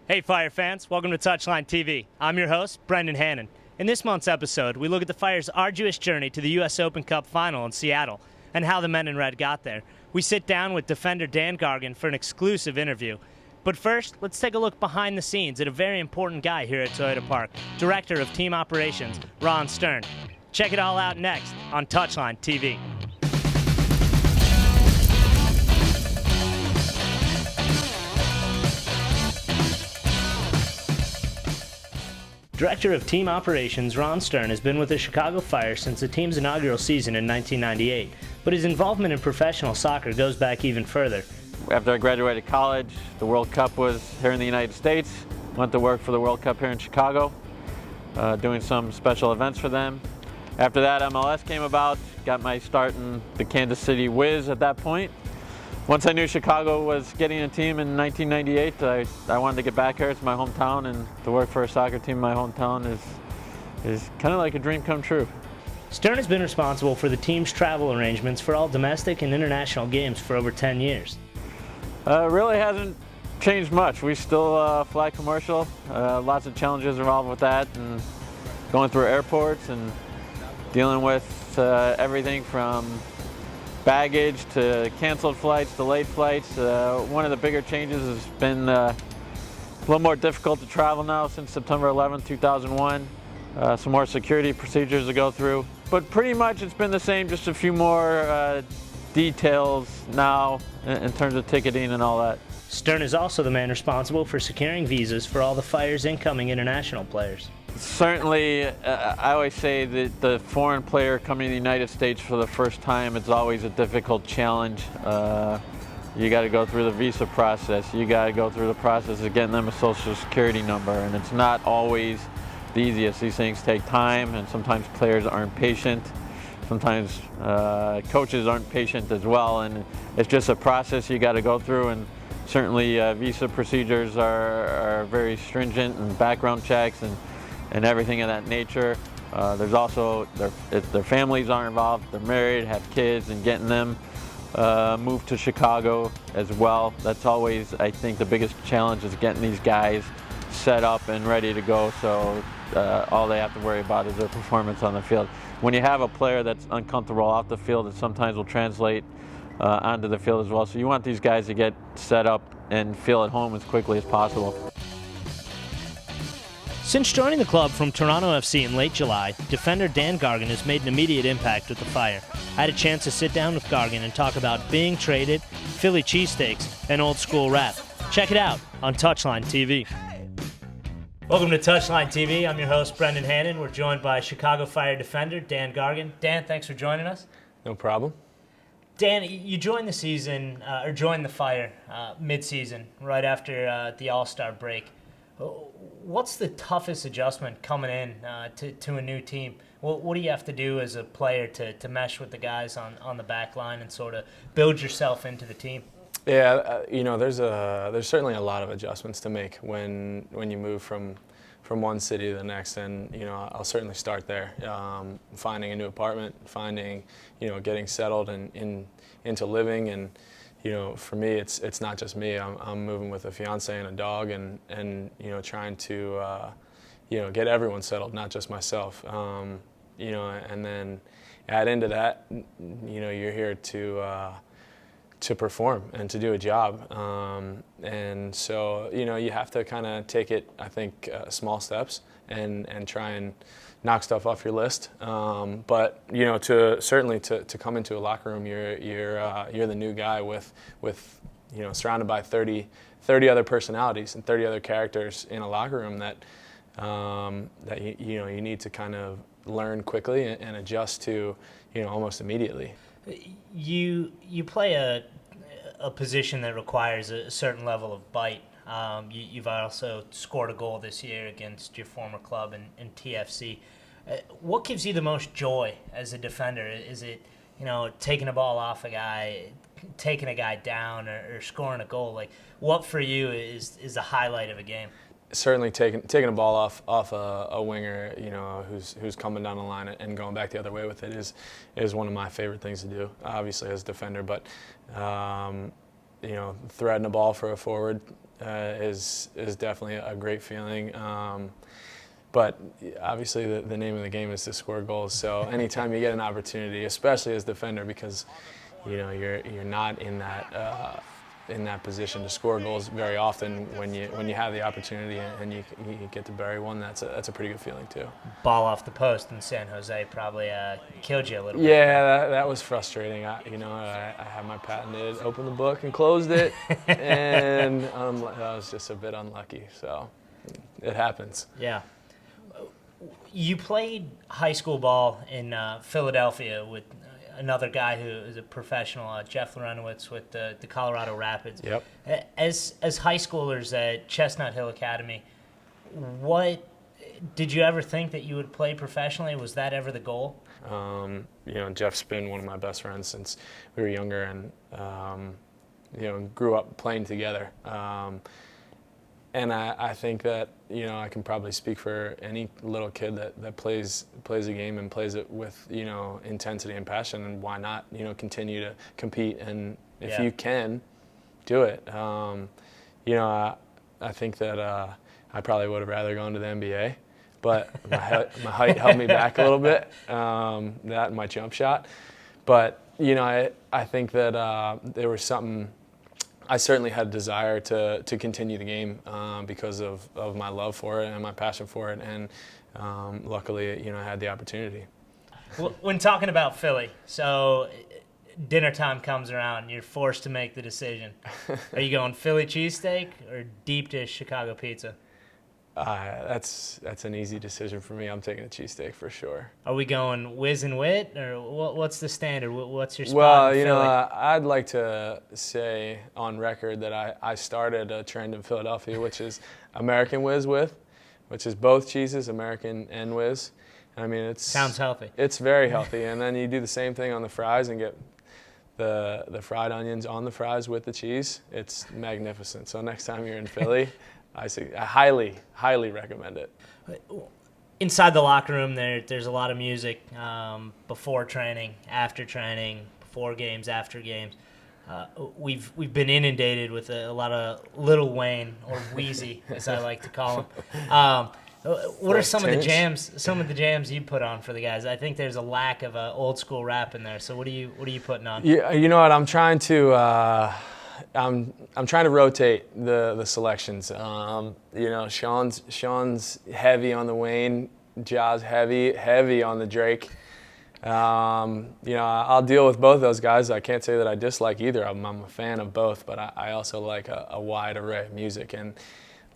Hey Fire fans, welcome to TouchlineTV. I'm your host, Brendan Hannon. In this month's episode, we look at the Fire's arduous journey to the U.S. Open Cup final in Seattle and how the men in red got there. We sit down with defender Dan Gargan for an exclusive interview. But first, let's take a look behind the scenes at a very important guy here at Toyota Park, Director of Team Operations, Ron Stern. Check it all out next on TouchlineTV. Director of Team Operations, Ron Stern, has been with the Chicago Fire since the team's inaugural season in 1998, but his involvement in professional soccer goes back even further. After I graduated college, the World Cup was here in the United States. Went to work for the World Cup here in Chicago, doing some special events for them. After that, MLS came about, got my start in the Kansas City Wiz at that point. Once I knew Chicago was getting a team in 1998, I wanted to get back here. It's my hometown, and to work for a soccer team in my hometown is kind of like a dream come true. Stern has been responsible for the team's travel arrangements for all domestic and international games for over 10 years. Really hasn't changed much. We still fly commercial. Lots of challenges involved with that, and going through airports and dealing with everything from baggage to canceled flights to late flights. One of the bigger changes has been a little more difficult to travel now since September 11, 2001. Some more security procedures to go through. But pretty much it's been the same, just a few more details now in terms of ticketing and all that. Stern is also the man responsible for securing visas for all the Fire's incoming international players. Certainly, I always say that the foreign player coming to the United States for the first time, it's always a difficult challenge. You got to go through the visa process. You got to go through the process of getting them a social security number, and it's not always the easiest. These things take time, and sometimes players aren't patient. Sometimes coaches aren't patient as well, and it's just a process you got to go through. And certainly visa procedures are very stringent, and background checks and everything of that nature. There's also, if their families are involved, they're married, have kids, and getting them moved to Chicago as well. That's always, I think, the biggest challenge is getting these guys set up and ready to go, so all they have to worry about is their performance on the field. When you have a player that's uncomfortable off the field, it sometimes will translate onto the field as well. So you want these guys to get set up and feel at home as quickly as possible. Since joining the club from Toronto FC in late July, defender Dan Gargan has made an immediate impact with the Fire. I had a chance to sit down with Gargan and talk about being traded, Philly cheesesteaks, and old school rap. Check it out on TouchlineTV. Welcome to TouchlineTV. I'm your host, Brendan Hannon. We're joined by Chicago Fire defender Dan Gargan. Dan, thanks for joining us. No problem. Dan, you joined the season, or joined the Fire mid-season, right after the All-Star break. What's the toughest adjustment coming in to a new team? What do you have to do as a player to mesh with the guys on the back line and sort of build yourself into the team? Yeah, there's certainly a lot of adjustments to make when you move from one city to the next, and I'll certainly start there. Finding a new apartment, getting settled and into living, and for me, it's not just me. I'm moving with a fiance and a dog, and trying to get everyone settled, not just myself. And then add into that, you're here to perform and to do a job, and so you have to kind of take it, I think, small steps and try and knock stuff off your list. But to come into a locker room, you're the new guy with surrounded by 30 other personalities and 30 other characters in a locker room that you need to kind of learn quickly and adjust to almost immediately. You play a position that requires a certain level of bite. You've also scored a goal this year against your former club in TFC. What gives you the most joy as a defender? Is it taking a ball off a guy, taking a guy down, or scoring a goal? Like, what for you is the highlight of a game? Certainly taking a ball off a winger, who's coming down the line and going back the other way with it is one of my favorite things to do. Obviously as a defender, but threading a ball for a forward is definitely a great feeling. But obviously the name of the game is to score goals. So anytime you get an opportunity, especially as defender, because you're not in that position to score goals very often, when you have the opportunity and you get to bury one, that's a pretty good feeling too. Ball off the post in San Jose probably killed you a little bit. Yeah, that was frustrating. I had my patented open the book and closed it, and I was just a bit unlucky. So it happens. Yeah. You played high school ball in Philadelphia with another guy who is a professional, Jeff Lorenowitz with the Colorado Rapids. Yep. As high schoolers at Chestnut Hill Academy, what did you ever think that you would play professionally? Was that ever the goal? Jeff's been one of my best friends since we were younger, and grew up playing together. And I think that I can probably speak for any little kid that plays a game and plays it with intensity and passion, and why not continue to compete, and if you can do it. I think that I probably would have rather gone to the NBA, but my height held me back a little bit, that and my jump shot. But I think that there was something. I certainly had a desire to continue the game because of my love for it and my passion for it, and luckily, I had the opportunity. When talking about Philly, so dinner time comes around, and you're forced to make the decision. Are you going Philly cheesesteak or deep dish Chicago pizza? That's an easy decision for me. I'm taking a cheesesteak for sure. Are we going whiz and wit, or what's the standard? What's your spot? Well, in Philly? I'd like to say on record that I started a trend in Philadelphia, which is American whiz with, which is both cheeses, American and whiz. I mean, sounds healthy. It's very healthy, and then you do the same thing on the fries and get the fried onions on the fries with the cheese. It's magnificent. So next time you're in Philly, I highly, highly recommend it. Inside the locker room, there's a lot of music before training, after training, before games, after games. We've been inundated with a lot of Lil Wayne, or Wheezy, as I like to call him. What are some of the jams you put on for the guys? I think there's a lack of old school rap in there. So what are you putting on? Yeah, you know what? I'm trying to. I'm trying to rotate the selections. Sean's heavy on the Wayne, Ja's heavy on the Drake. I'll deal with both those guys. I can't say that I dislike either of them. I'm a fan of both, but I also like a wide array of music. And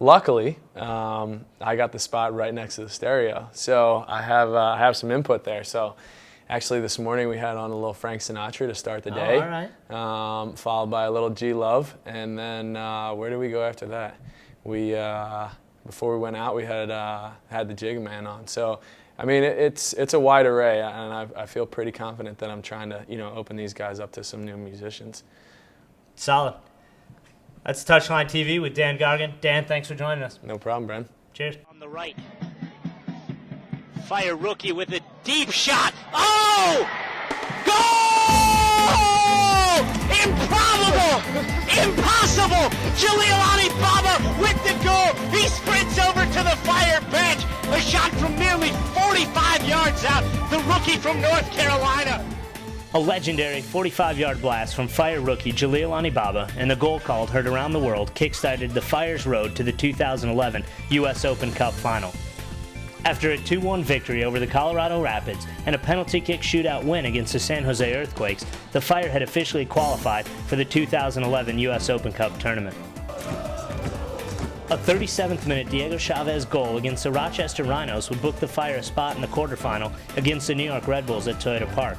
luckily, I got the spot right next to the stereo, so I have some input there. So. Actually, this morning we had on a little Frank Sinatra to start the day, all right. Followed by a little G Love, and then where did we go after that? We before we went out, we had the Jig Man on. So, I mean, it's a wide array, and I feel pretty confident that I'm trying to open these guys up to some new musicians. Solid. That's Touchline TV with Dan Gargan. Dan, thanks for joining us. No problem, Bren. Cheers. On the right. Fire rookie with a deep shot. Oh! Goal! Improbable! Impossible! Giuliani Baba with the goal. He sprints over to the Fire bench. A shot from nearly 45 yards out. The rookie from North Carolina. A legendary 45-yard blast from Fire rookie Jaleel Anibaba and the goal called heard around the world kickstarted the Fire's road to the 2011 U.S. Open Cup final. After a 2-1 victory over the Colorado Rapids and a penalty kick shootout win against the San Jose Earthquakes, the Fire had officially qualified for the 2011 U.S. Open Cup tournament. A 37th-minute Diego Chavez goal against the Rochester Rhinos would book the Fire a spot in the quarterfinal against the New York Red Bulls at Toyota Park.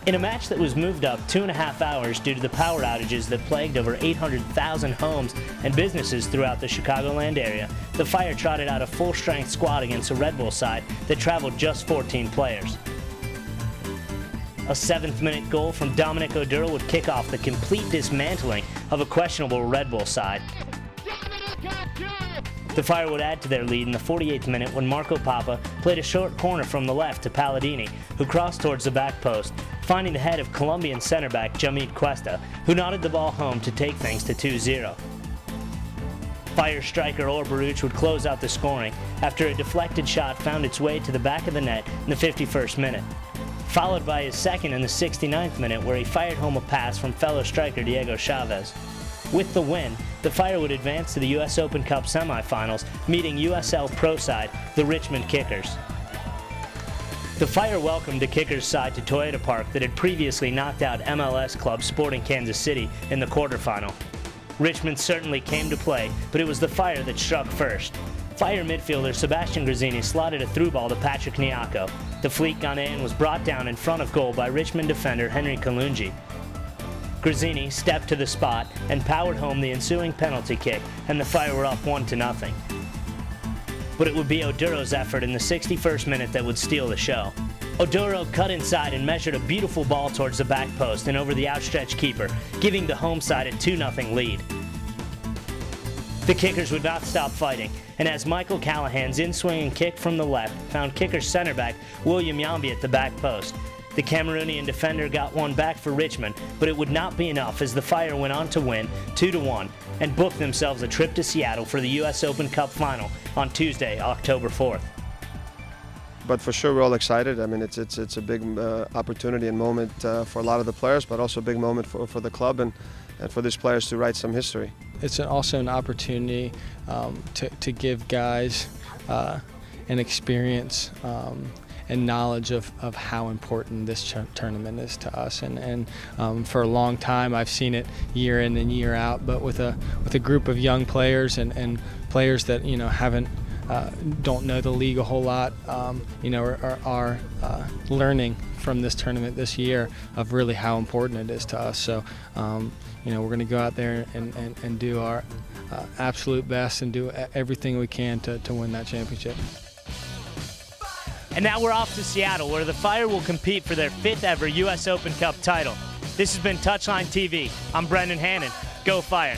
In a match that was moved up 2.5 hours due to the power outages that plagued over 800,000 homes and businesses throughout the Chicagoland area, the Fire trotted out a full-strength squad against a Red Bull side that traveled just 14 players. A 7th-minute goal from Dominic Oduro would kick off the complete dismantling of a questionable Red Bull side. The Fire would add to their lead in the 48th minute when Marco Papa played a short corner from the left to Palladini, who crossed towards the back post, finding the head of Colombian center back Jamit Cuesta, who nodded the ball home to take things to 2-0. Fire striker Or Baruch would close out the scoring after a deflected shot found its way to the back of the net in the 51st minute, followed by his second in the 69th minute where he fired home a pass from fellow striker Diego Chavez. With the win, the Fire would advance to the U.S. Open Cup semifinals, meeting USL Pro side, the Richmond Kickers. The Fire welcomed the Kickers side to Toyota Park that had previously knocked out MLS club Sporting Kansas City in the quarterfinal. Richmond certainly came to play, but it was the Fire that struck first. Fire midfielder Sebastian Grazzini slotted a through ball to Patrick Nyako. The Fleet Ghanaian was brought down in front of goal by Richmond defender Henry Kalungi. Grazzini stepped to the spot and powered home the ensuing penalty kick, and the Fire were up 1-0. But it would be Oduro's effort in the 61st minute that would steal the show. Oduro cut inside and measured a beautiful ball towards the back post and over the outstretched keeper, giving the home side a 2-0 lead. The Kickers would not stop fighting, and as Michael Callahan's in-swinging kick from the left found Kickers center back William Yambi at the back post, the Cameroonian defender got one back for Richmond, but it would not be enough as the Fire went on to win 2-1 and booked themselves a trip to Seattle for the U.S. Open Cup final on Tuesday, October 4th. But for sure, we're all excited. I mean, it's a big opportunity and moment for a lot of the players, but also a big moment for the club and for these players to write some history. It's also an opportunity to give guys an experience and knowledge of how important this tournament is to us. And for a long time, I've seen it year in and year out. But with a group of young players and players that don't know the league a whole lot, are learning from this tournament this year of really how important it is to us. So, we're going to go out there and do our absolute best and do everything we can to win that championship. And now we're off to Seattle, where the Fire will compete for their 5th ever U.S. Open Cup title. This has been Touchline TV. I'm Brendan Hannon. Go Fire.